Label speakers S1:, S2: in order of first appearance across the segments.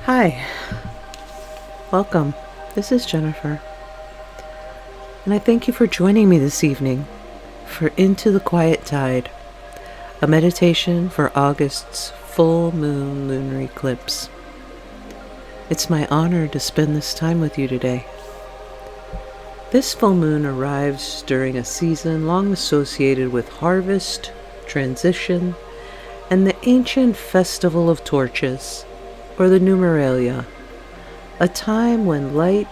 S1: Hi, welcome. This is Jennifer, and I thank you for joining me this evening for Into the Quiet Tide, a meditation for August's full moon lunar eclipse. It's my honor to spend this time with you today. This full moon arrives during a season long associated with harvest, transition, and the ancient Festival of Torches, or the Numeralia, a time when light,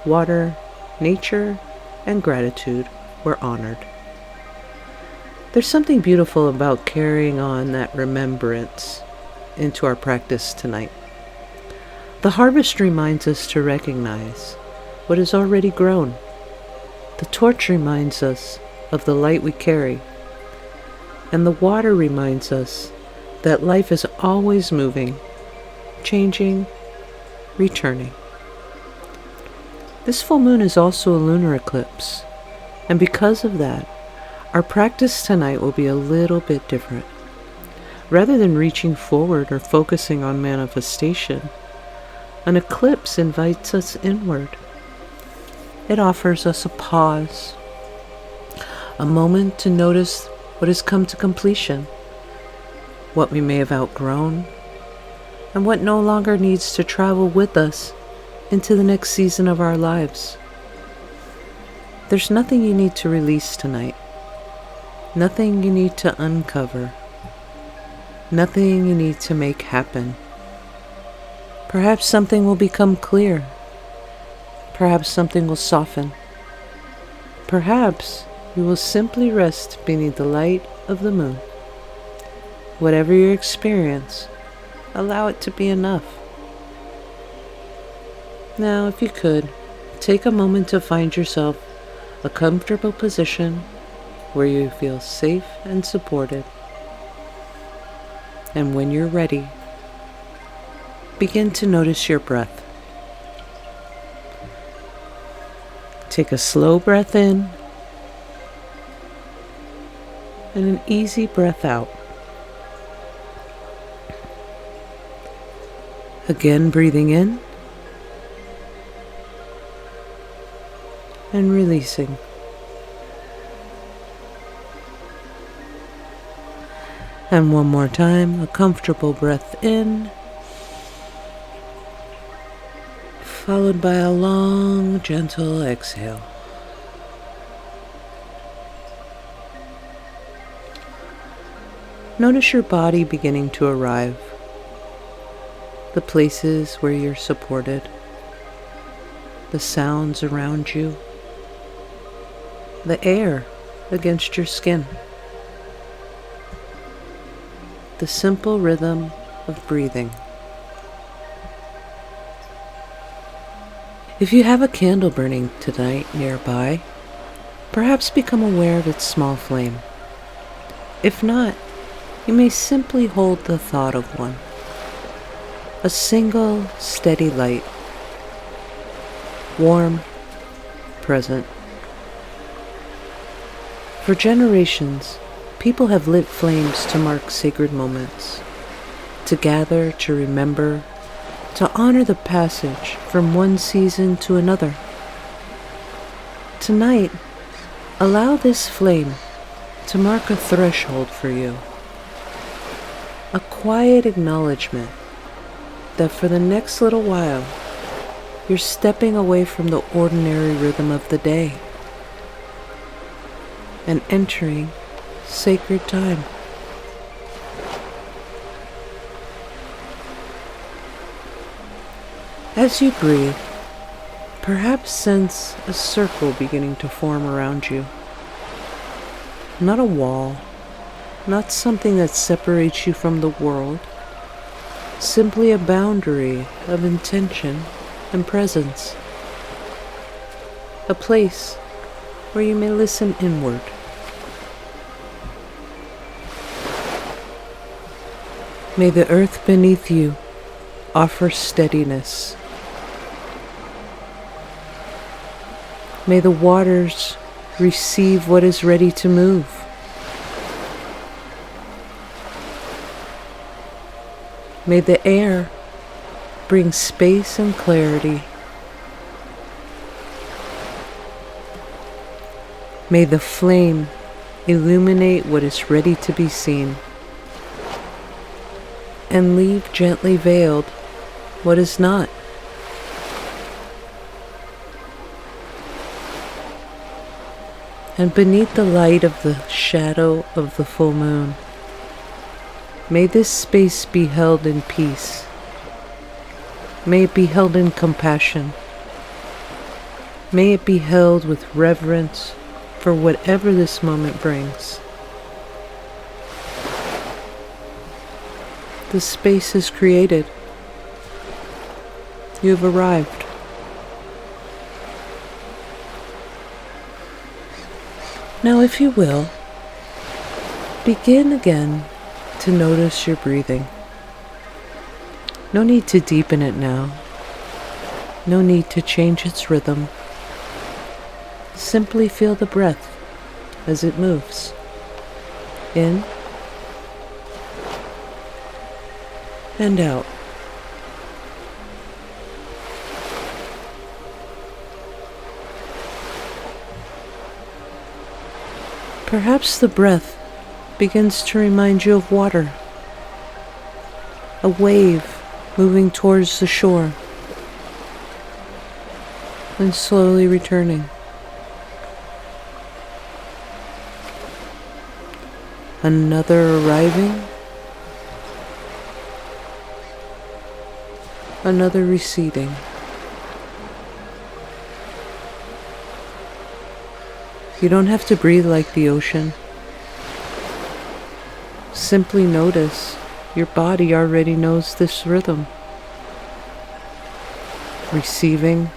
S1: water, nature, and gratitude were honored. There's something beautiful about carrying on that remembrance into our practice tonight. The harvest reminds us to recognize what is already grown. The torch reminds us of the light we carry. And the water reminds us that life is always moving, changing, returning. This full moon is also a lunar eclipse, and because of that, our practice tonight will be a little bit different. Rather than reaching forward or focusing on manifestation, an eclipse invites us inward. It offers us a pause, a moment to notice what has come to completion, what we may have outgrown, and what no longer needs to travel with us into the next season of our lives. There's nothing you need to release tonight, nothing you need to uncover, nothing you need to make happen. Perhaps something will become clear. Perhaps something will soften. Perhaps you will simply rest beneath the light of the moon. Whatever your experience, allow it to be enough. Now, if you could, take a moment to find yourself a comfortable position where you feel safe and supported. And when you're ready, begin to notice your breath. Take a slow breath in and an easy breath out. Again, breathing in and releasing. And one more time, a comfortable breath in, followed by a long, gentle exhale. Notice your body beginning to arrive, the places where you're supported, the sounds around you, the air against your skin, the simple rhythm of breathing. If you have a candle burning tonight nearby, perhaps become aware of its small flame. If not, you may simply hold the thought of one. A single, steady light, warm, present. For generations, people have lit flames to mark sacred moments, to gather, to remember, to honor the passage from one season to another. Tonight, allow this flame to mark a threshold for you, a quiet acknowledgement that for the next little while, you're stepping away from the ordinary rhythm of the day and entering sacred time. As you breathe, perhaps sense a circle beginning to form around you. Not a wall, not something that separates you from the world, simply a boundary of intention and presence. A place where you may listen inward. May the earth beneath you offer steadiness. May the waters receive what is ready to move. May the air bring space and clarity. May the flame illuminate what is ready to be seen, and leave gently veiled what is not. And beneath the light of the shadow of the full moon, may this space be held in peace. May it be held in compassion. May it be held with reverence for whatever this moment brings. The space is created. You have arrived. Now, if you will, begin again to notice your breathing. No need to deepen it now. No need to change its rhythm. Simply feel the breath as it moves. In and out. Perhaps the breath begins to remind you of water, a wave moving towards the shore and slowly returning. Another arriving, another receding. You don't have to breathe like the ocean. Simply notice your body already knows this rhythm. Receiving,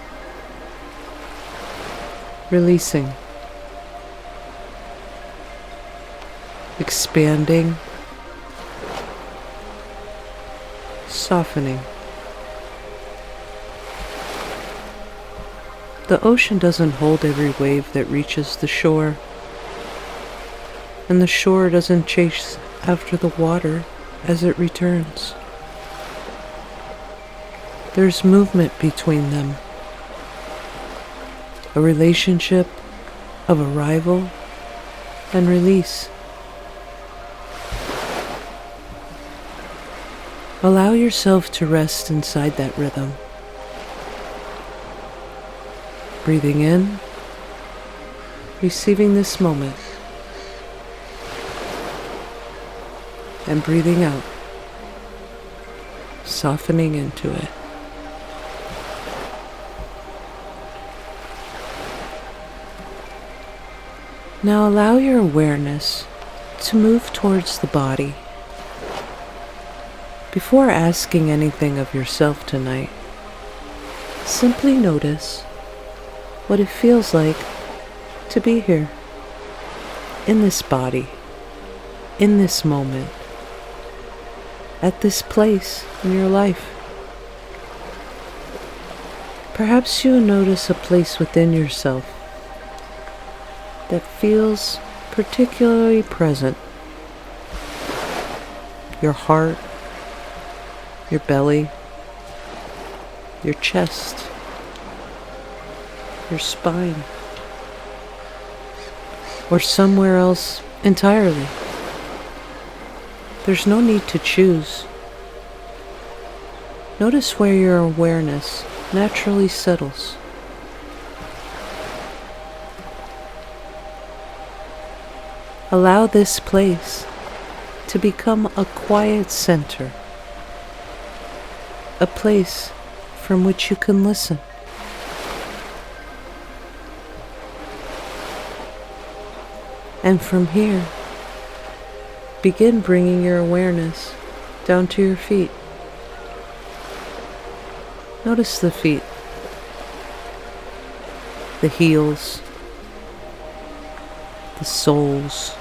S1: releasing, expanding, softening. The ocean doesn't hold every wave that reaches the shore, and the shore doesn't chase after the water as it returns. There's movement between them, a relationship of arrival and release. Allow yourself to rest inside that rhythm. Breathing in, receiving this moment, and breathing out, softening into it. Now allow your awareness to move towards the body. Before asking anything of yourself tonight, simply notice what it feels like to be here, in this body, in this moment, at this place in your life. Perhaps you notice a place within yourself that feels particularly present. Your heart, your belly, your chest, your spine, or somewhere else entirely. There's no need to choose. Notice where your awareness naturally settles. Allow this place to become a quiet center, a place from which you can listen. And from here, begin bringing your awareness down to your feet. Notice the feet, the heels, the soles,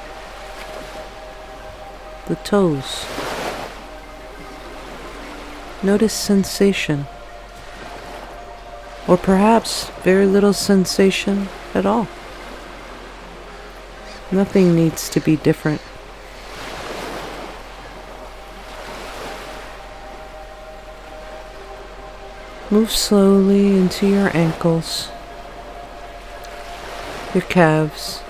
S1: the toes. Notice sensation, or perhaps very little sensation at all. Nothing needs to be different. Move slowly into your ankles, your calves,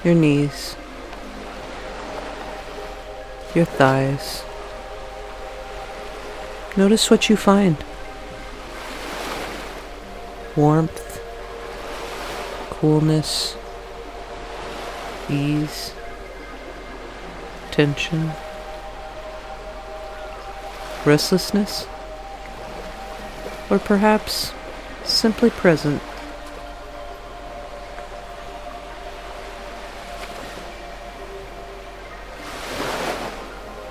S1: your knees, your thighs. Notice what you find. Warmth, coolness, ease, tension, restlessness, or perhaps simply present.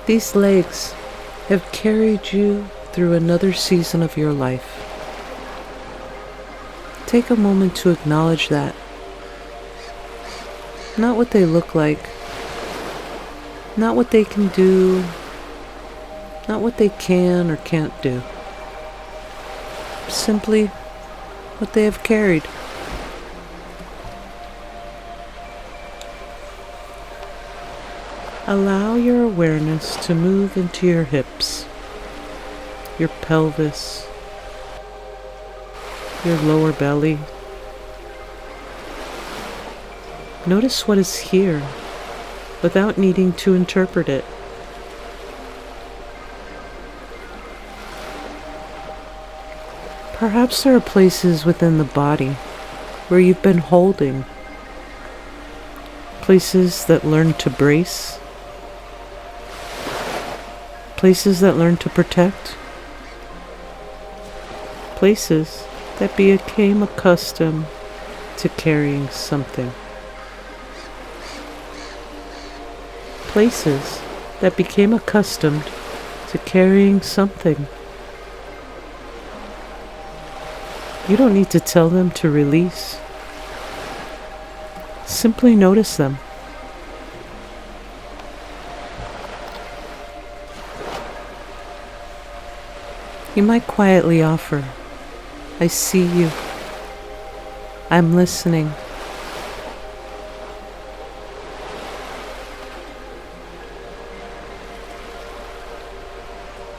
S1: These legs have carried you through another season of your life. Take a moment to acknowledge that. Not what they look like, not what they can do, not what they can or can't do. Simply what they have carried. Allow your awareness to move into your hips, your pelvis, your lower belly. Notice what is here without needing to interpret it. Perhaps there are places within the body where you've been holding, places that learn to brace, places that learn to protect, places that became accustomed to carrying something, places that became accustomed to carrying something. You don't need to tell them to release. Simply notice them. You might quietly offer, "I see you. I'm listening."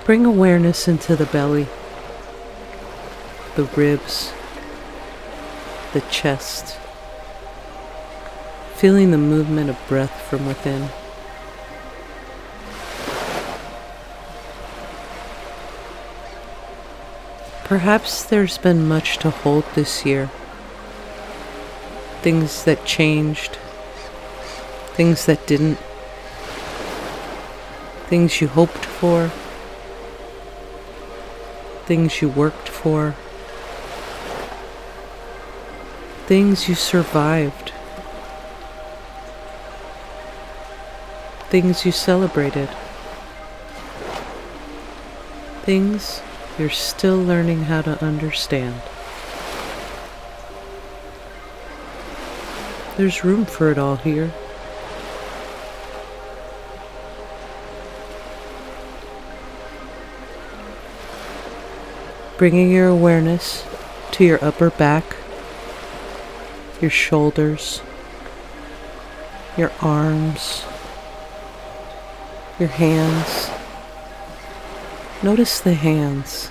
S1: Bring awareness into the belly, the ribs, the chest, feeling the movement of breath from within. Perhaps there's been much to hold this year. Things that changed, things that didn't, things you hoped for, things you worked for, things you survived, things you celebrated, things you're still learning how to understand. There's room for it all here. Bringing your awareness to your upper back, your shoulders, your arms, your hands. Notice the hands.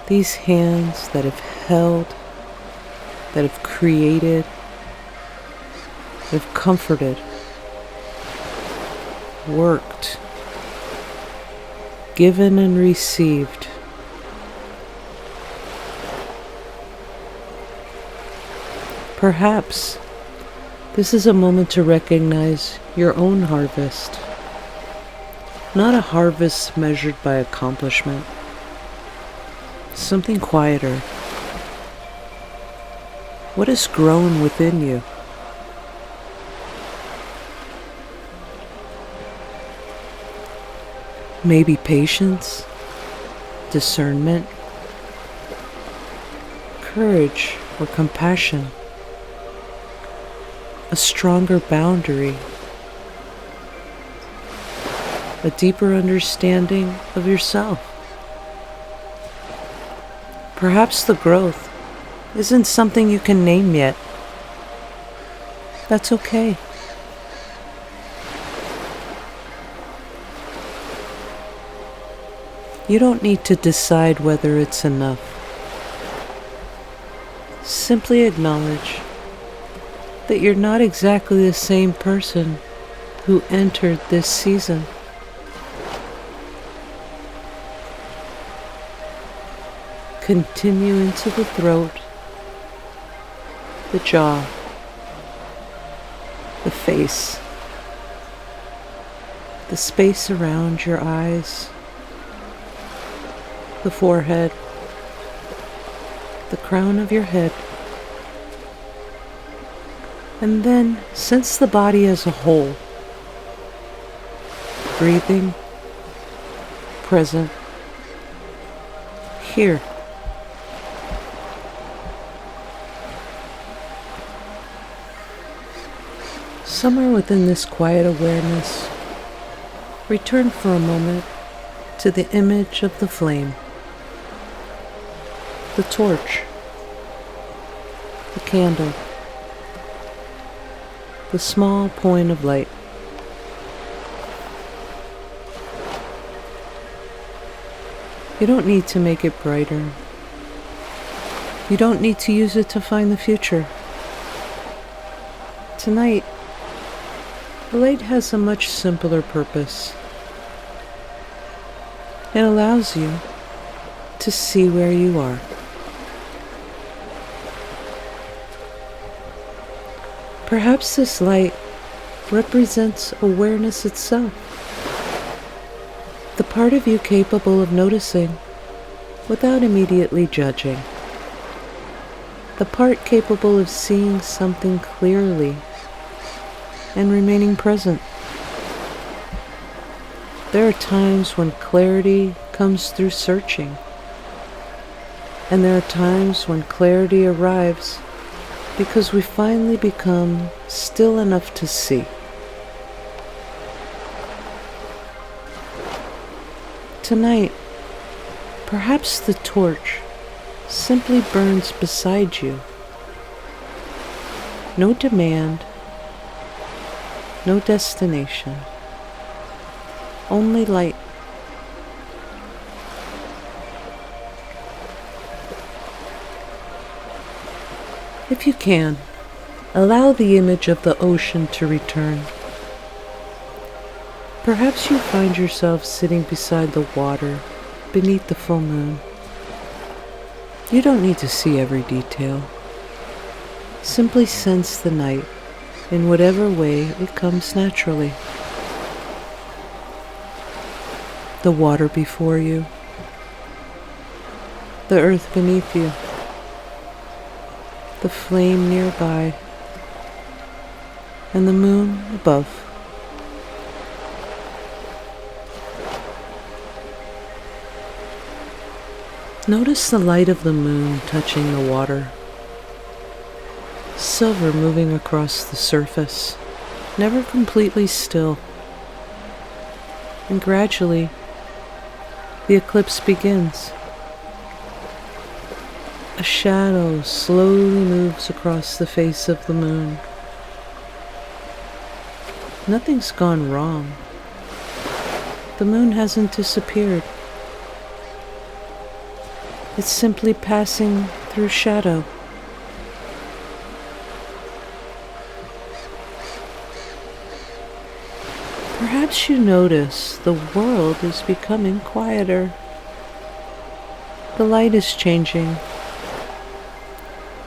S1: These hands that have held, that have created, that have comforted, worked, given and received. Perhaps this is a moment to recognize your own harvest. Not a harvest measured by accomplishment. Something quieter. What has grown within you? Maybe patience, discernment, courage or compassion, a stronger boundary, a deeper understanding of yourself. Perhaps the growth isn't something you can name yet. That's okay. You don't need to decide whether it's enough. Simply acknowledge that you're not exactly the same person who entered this season. Continue into the throat, the jaw, the face, the space around your eyes, the forehead, the crown of your head, and then sense the body as a whole, breathing, present, here. Somewhere within this quiet awareness, return for a moment to the image of the flame, the torch, the candle, the small point of light. You don't need to make it brighter. You don't need to use it to find the future. Tonight, the light has a much simpler purpose. It allows you to see where you are. Perhaps this light represents awareness itself, the part of you capable of noticing without immediately judging, the part capable of seeing something clearly and remaining present. There are times when clarity comes through searching, and there are times when clarity arrives because we finally become still enough to see. Tonight, perhaps the torch simply burns beside you. No demand, no destination, only light. If you can, allow the image of the ocean to return. Perhaps you find yourself sitting beside the water beneath the full moon. You don't need to see every detail. Simply sense the night in whatever way it comes naturally. The water before you, the earth beneath you, the flame nearby, and the moon above. Notice the light of the moon touching the water, silver moving across the surface, never completely still. And gradually, the eclipse begins. A shadow slowly moves across the face of the moon. Nothing's gone wrong. The moon hasn't disappeared. It's simply passing through shadow. Perhaps you notice the world is becoming quieter. The light is changing.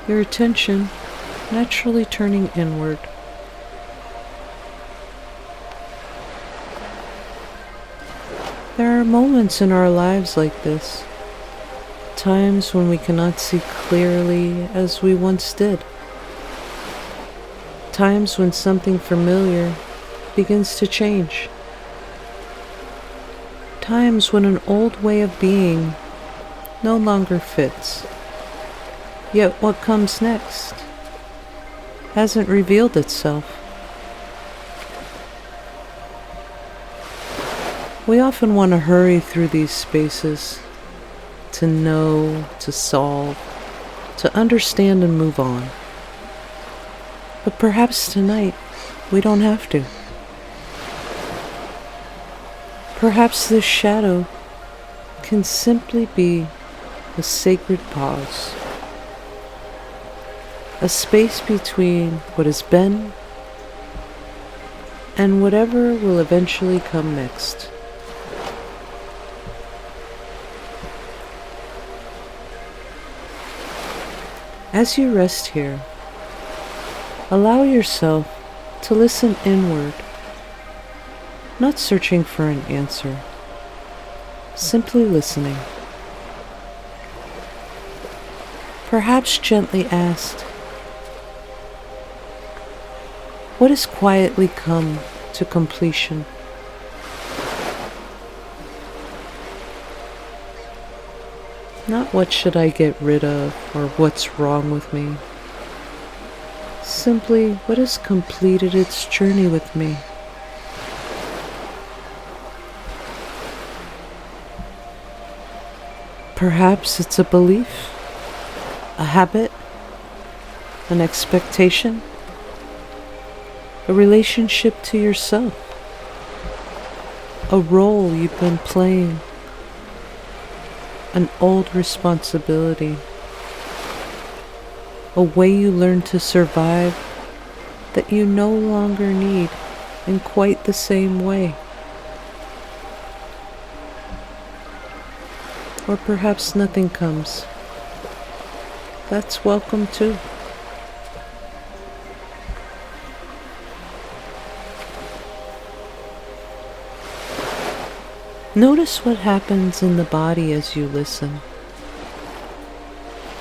S1: Your attention naturally turning inward. There are moments in our lives like this, times when we cannot see clearly as we once did, times when something familiar begins to change, times when an old way of being no longer fits. Yet what comes next hasn't revealed itself. We often want to hurry through these spaces, to know, to solve, to understand and move on. But perhaps tonight we don't have to. Perhaps this shadow can simply be a sacred pause, a space between what has been and whatever will eventually come next. As you rest here, allow yourself to listen inward, not searching for an answer, simply listening. Perhaps gently asked, what has quietly come to completion? Not what should I get rid of or what's wrong with me. Simply what has completed its journey with me. Perhaps it's a belief, a habit, an expectation, a relationship to yourself, a role you've been playing, an old responsibility, a way you learned to survive that you no longer need in quite the same way. Or perhaps nothing comes. That's welcome too. Notice what happens in the body as you listen.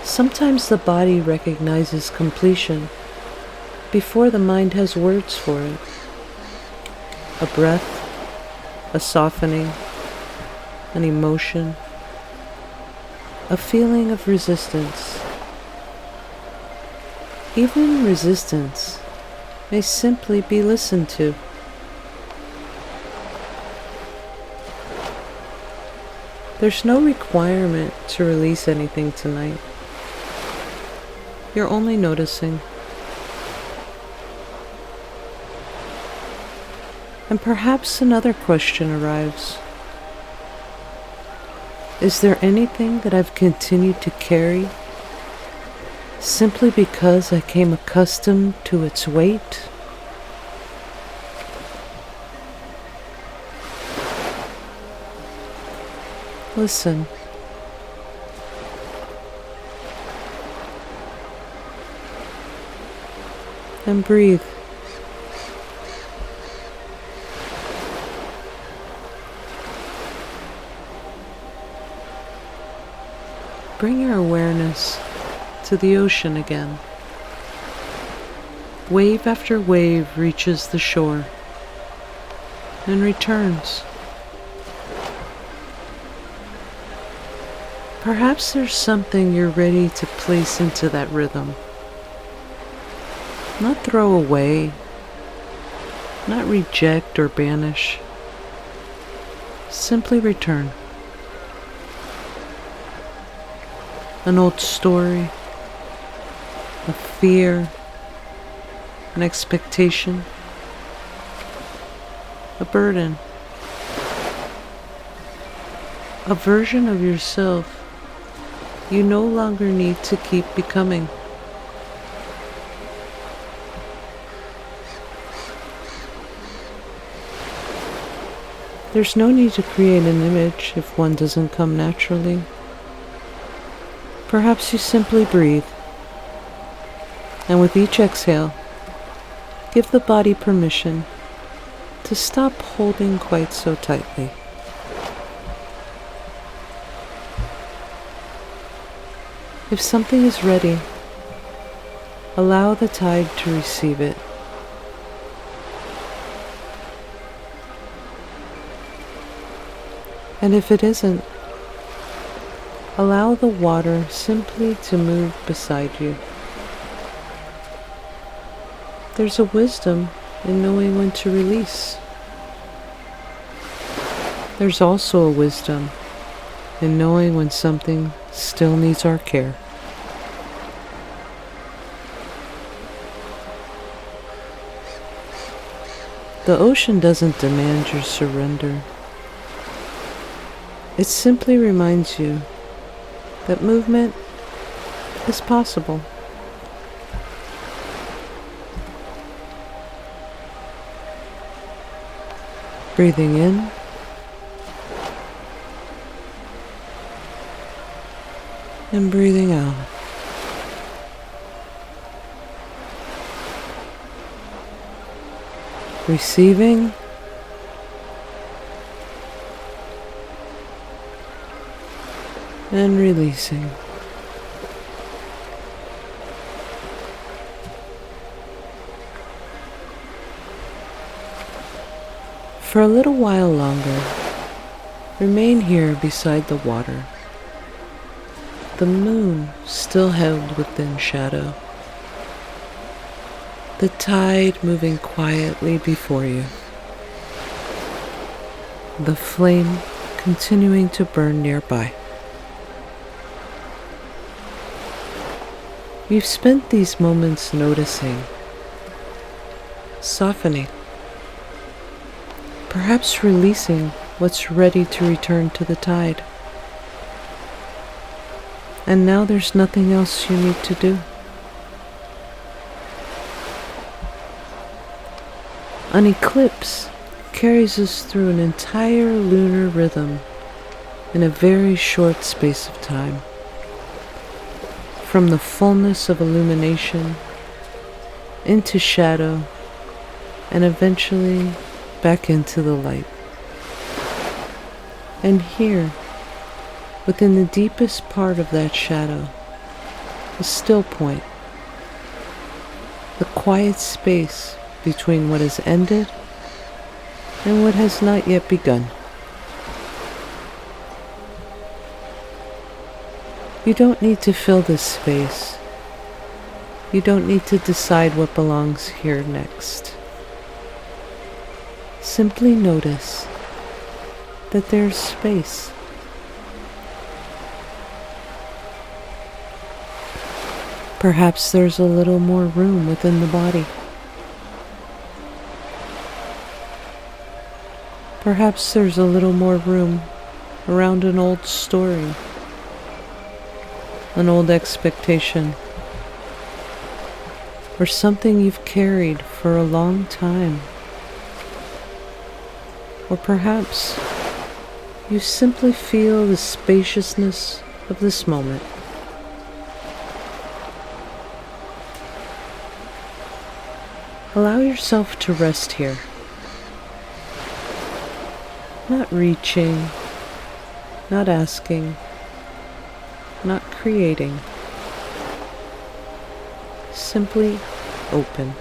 S1: Sometimes the body recognizes completion before the mind has words for it. A breath, a softening, an emotion, a feeling of resistance. Even resistance may simply be listened to. There's no requirement to release anything tonight. You're only noticing. And perhaps another question arrives. Is there anything that I've continued to carry simply because I came accustomed to its weight? Listen. And breathe. Bring your awareness to the ocean again. Wave after wave reaches the shore and returns. Perhaps there's something you're ready to place into that rhythm. Not throw away, not reject or banish. Simply return. An old story, a fear, an expectation, a burden, a version of yourself you no longer need to keep becoming. There's no need to create an image if one doesn't come naturally. Perhaps you simply breathe, and with each exhale, give the body permission to stop holding quite so tightly. If something is ready, allow the tide to receive it. And if it isn't, allow the water simply to move beside you. There's a wisdom in knowing when to release. There's also a wisdom in knowing when something still needs our care. The ocean doesn't demand your surrender. It simply reminds you that movement is possible. Breathing in and breathing out. Receiving and releasing. For a little while longer, remain here beside the water, the moon still held within shadow, the tide moving quietly before you, the flame continuing to burn nearby. You've spent these moments noticing, softening, perhaps releasing what's ready to return to the tide. And now there's nothing else you need to do. An eclipse carries us through an entire lunar rhythm in a very short space of time. From the fullness of illumination into shadow and eventually back into the light. And here, within the deepest part of that shadow, the still point, the quiet space between what has ended and what has not yet begun. You don't need to fill this space. You don't need to decide what belongs here next. Simply notice that there's space. Perhaps there's a little more room within the body. Perhaps there's a little more room around an old story, an old expectation, or something you've carried for a long time. Or perhaps you simply feel the spaciousness of this moment. Allow yourself to rest here, not reaching, not asking, not creating, simply open.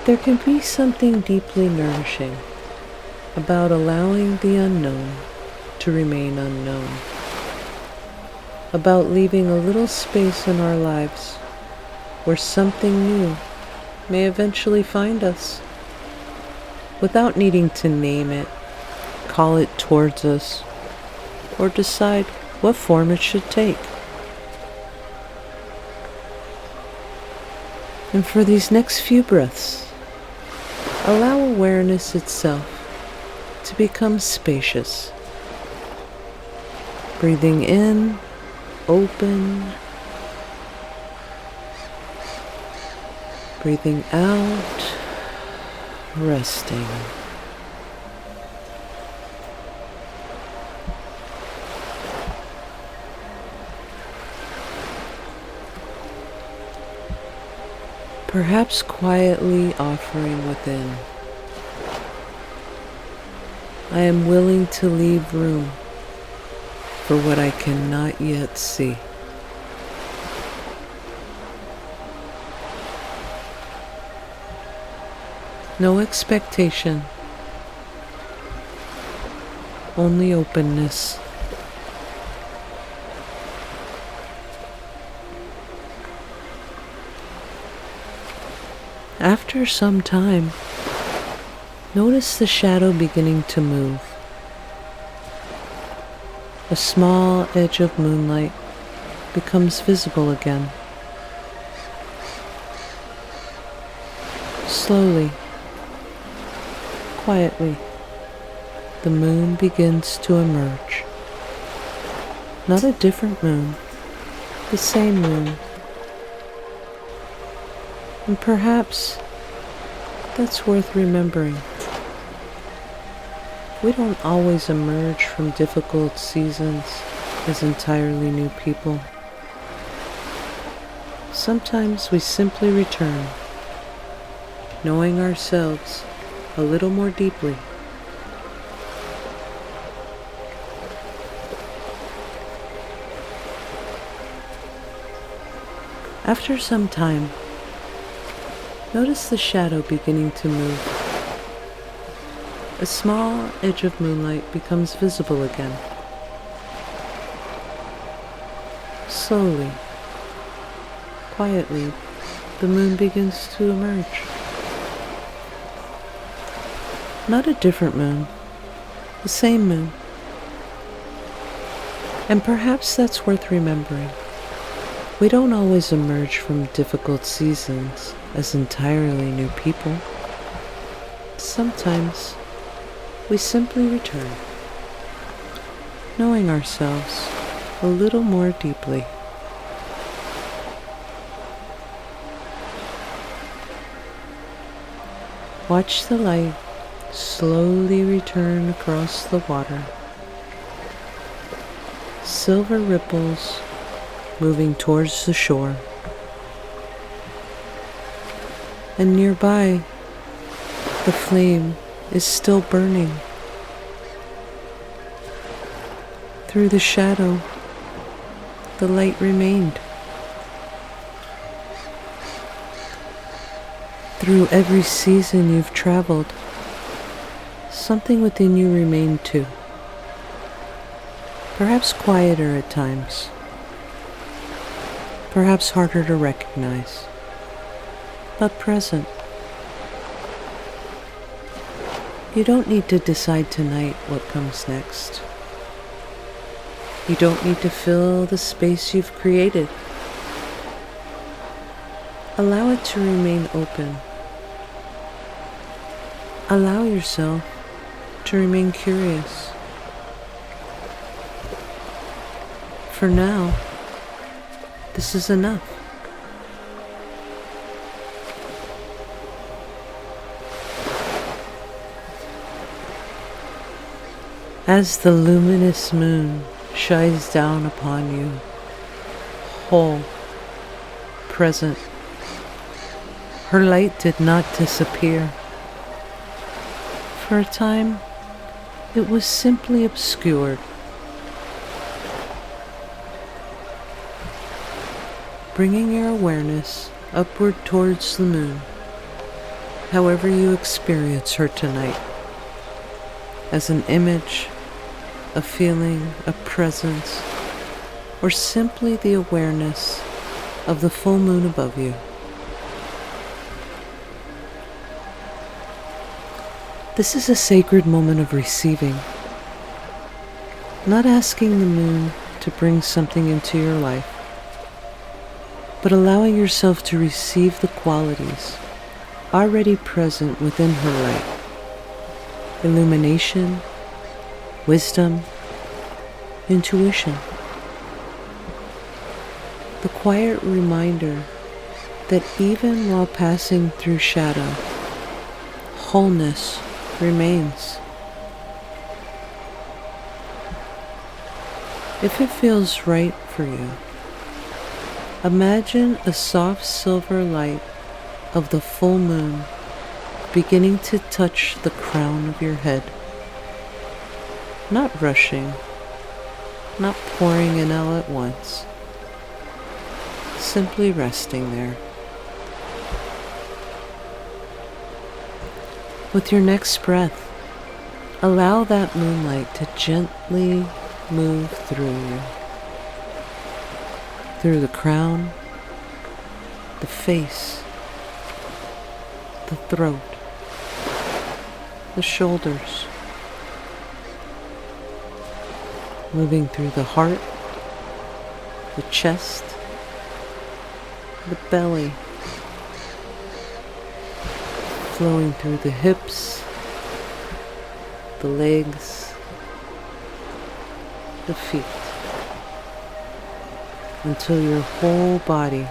S1: There can be something deeply nourishing about allowing the unknown to remain unknown, about leaving a little space in our lives where something new may eventually find us, without needing to name it, call it towards us, or decide what form it should take. And for these next few breaths, allow awareness itself to become spacious. Breathing in, open. Breathing out, resting. Perhaps quietly offering within, I am willing to leave room for what I cannot yet see. No expectation, only openness. After some time, notice the shadow beginning to move. A small edge of moonlight becomes visible again. Slowly, Quietly, the moon begins to emerge. Not a different moon, the same moon. And perhaps that's worth remembering. We don't always emerge from difficult seasons as entirely new people. Sometimes we simply return, knowing ourselves a little more deeply. After some time, notice the shadow beginning to move. A small edge of moonlight becomes visible again. Slowly, quietly, the moon begins to emerge. Not a different moon, the same moon. And perhaps that's worth remembering. We don't always emerge from difficult seasons as entirely new people. Sometimes we simply return, knowing ourselves a little more deeply. Watch the light slowly return across the water. Silver ripples moving towards the shore. And nearby, the flame is still burning. Through the shadow, the light remained. Through every season you've traveled, something within you remained too. Perhaps quieter at times. Perhaps harder to recognize, but present. You don't need to decide tonight what comes next. You don't need to fill the space you've created. Allow it to remain open. Allow yourself to remain curious. For now, this is enough. As the luminous moon shines down upon you, whole, present, her light did not disappear. For a time, it was simply obscured. Bringing your awareness upward towards the moon, however you experience her tonight, as an image, a feeling, a presence, or simply the awareness of the full moon above you. This is a sacred moment of receiving, not asking the moon to bring something into your life, but allowing yourself to receive the qualities already present within her light. Illumination, wisdom, intuition. The quiet reminder that even while passing through shadow, wholeness remains. If it feels right for you, imagine a soft silver light of the full moon beginning to touch the crown of your head. Not rushing, not pouring in all at once, simply resting there. With your next breath, allow that moonlight to gently move through you, through the crown, the face, the throat, the shoulders, moving through the heart, the chest, the belly, flowing through the hips, the legs, the feet, until your whole body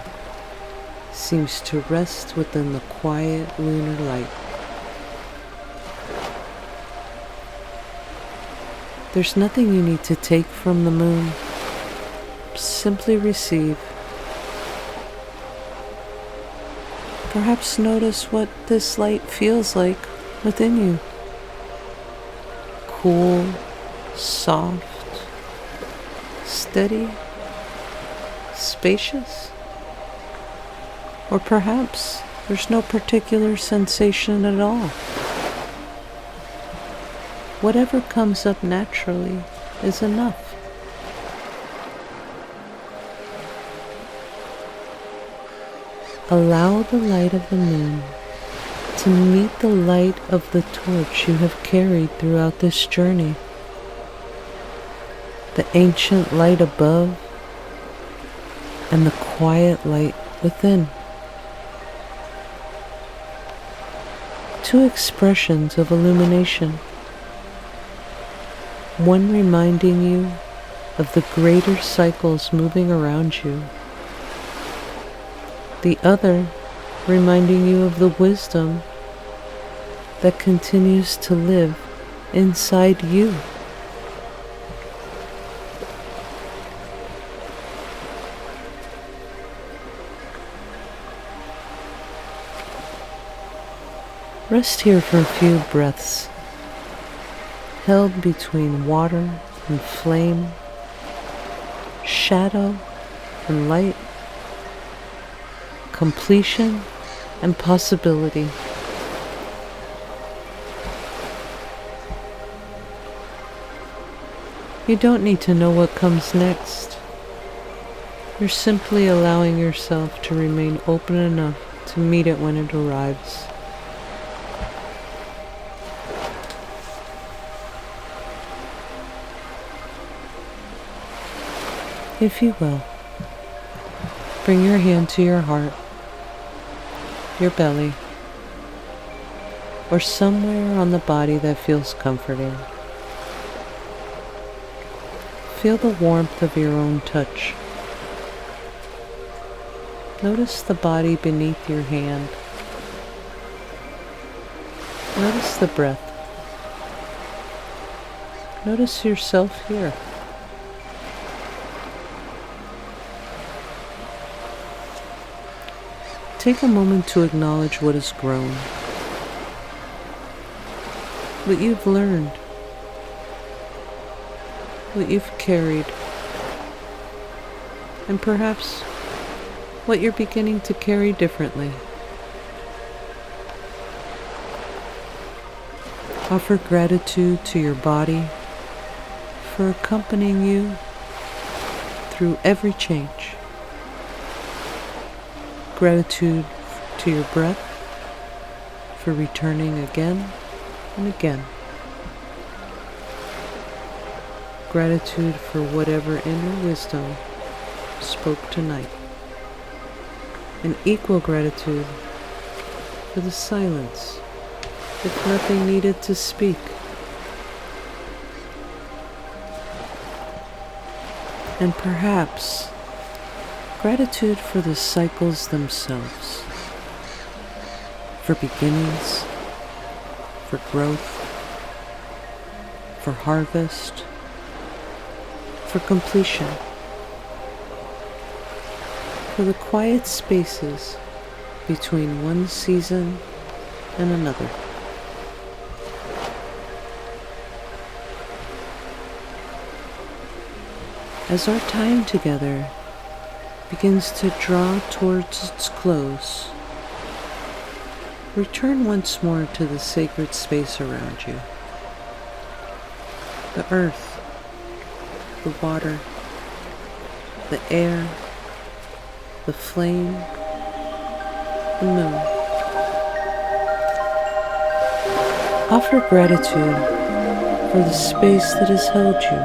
S1: seems to rest within the quiet lunar light. There's nothing you need to take from the moon. Simply receive. Perhaps notice what this light feels like within you. Cool, soft, steady, spacious. Or perhaps there's no particular sensation at all. Whatever comes up naturally is enough. Allow the light of the moon to meet the light of the torch you have carried throughout this journey. The ancient light above and the quiet light within. Two expressions of illumination. One reminding you of the greater cycles moving around you. The other reminding you of the wisdom that continues to live inside you. Rest here for a few breaths, held between water and flame, shadow and light, completion and possibility. You don't need to know what comes next. You're simply allowing yourself to remain open enough to meet it when it arrives. If you will, bring your hand to your heart, your belly, or somewhere on the body that feels comforting. Feel the warmth of your own touch. Notice the body beneath your hand. Notice the breath. Notice yourself here. Take a moment to acknowledge what has grown, what you've learned, what you've carried, and perhaps what you're beginning to carry differently. Offer gratitude to your body for accompanying you through every change. Gratitude to your breath for returning again and again. Gratitude for whatever inner wisdom spoke tonight. And equal gratitude for the silence, if nothing needed to speak. And perhaps gratitude for the cycles themselves, for beginnings, for growth, for harvest, for completion, for the quiet spaces between one season and another. As our time together begins to draw towards its close, return once more to the sacred space around you. The earth, the water, the air, the flame, the moon. Offer gratitude for the space that has held you,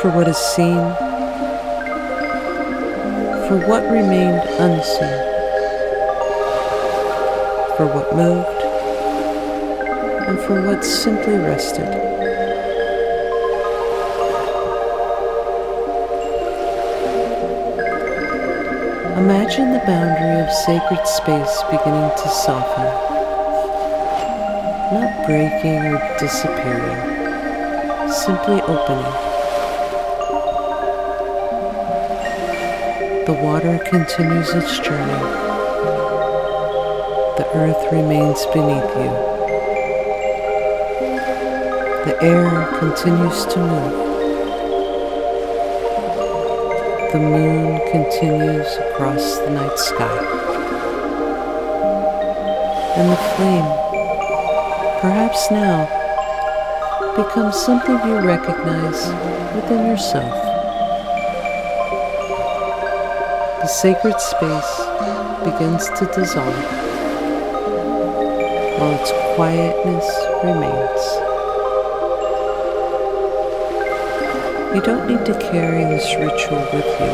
S1: for what is seen, for what remained unseen, for what moved, and for what's simply rested. Imagine the boundary of sacred space beginning to soften, not breaking or disappearing, simply opening. The water continues its journey. The earth remains beneath you. The air continues to move. The moon continues across the night sky. And the flame, perhaps now, becomes something you recognize within yourself. The sacred space begins to dissolve, while its quietness remains. You don't need to carry this ritual with you,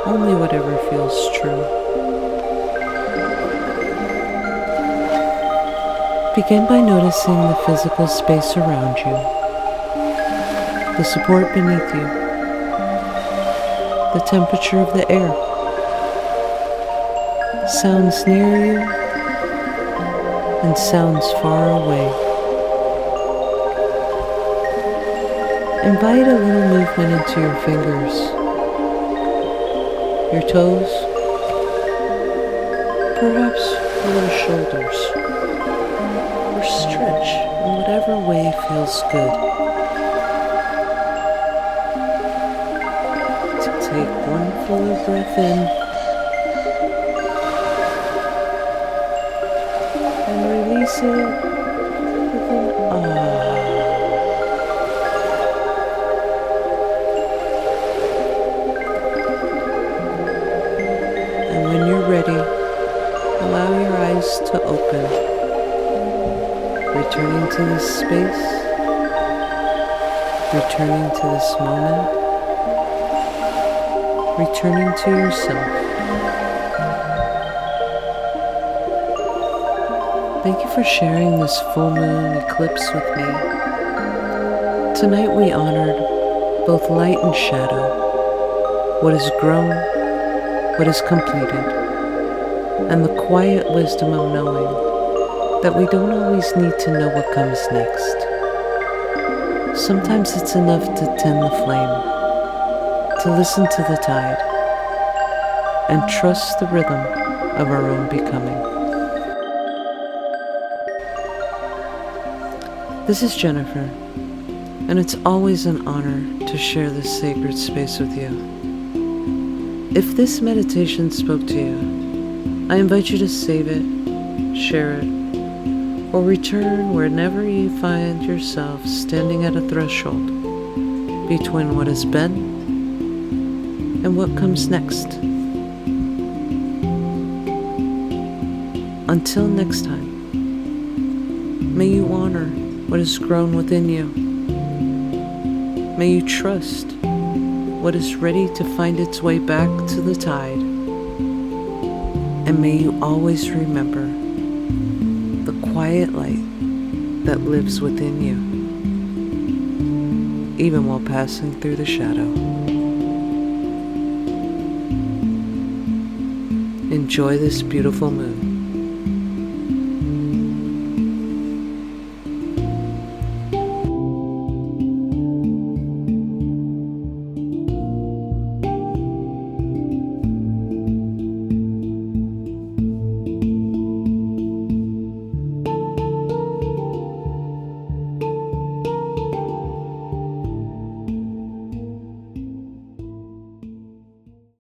S1: only whatever feels true. Begin by noticing the physical space around you, the support beneath you, the temperature of the air, sounds near you and sounds far away. Invite a little movement into your fingers, your toes, perhaps your shoulders, or stretch in whatever way feels good. So take one fuller breath in and release it with an ah. Ready, allow your eyes to open, returning to this space, returning to this moment, returning to yourself. Thank you for sharing this full moon eclipse with me. Tonight we honored both light and shadow, what has grown, what is completed, and the quiet wisdom of knowing that we don't always need to know what comes next. Sometimes it's enough to tend the flame, to listen to the tide, and trust the rhythm of our own becoming. This is Jennifer, and it's always an honor to share this sacred space with you. If this meditation spoke to you, I invite you to save it, share it, or return whenever you find yourself standing at a threshold between what has been and what comes next. Until next time, may you honor what has grown within you. May you trust what is ready to find its way back to the tide. And may you always remember the quiet light that lives within you, even while passing through the shadow. Enjoy this beautiful moon.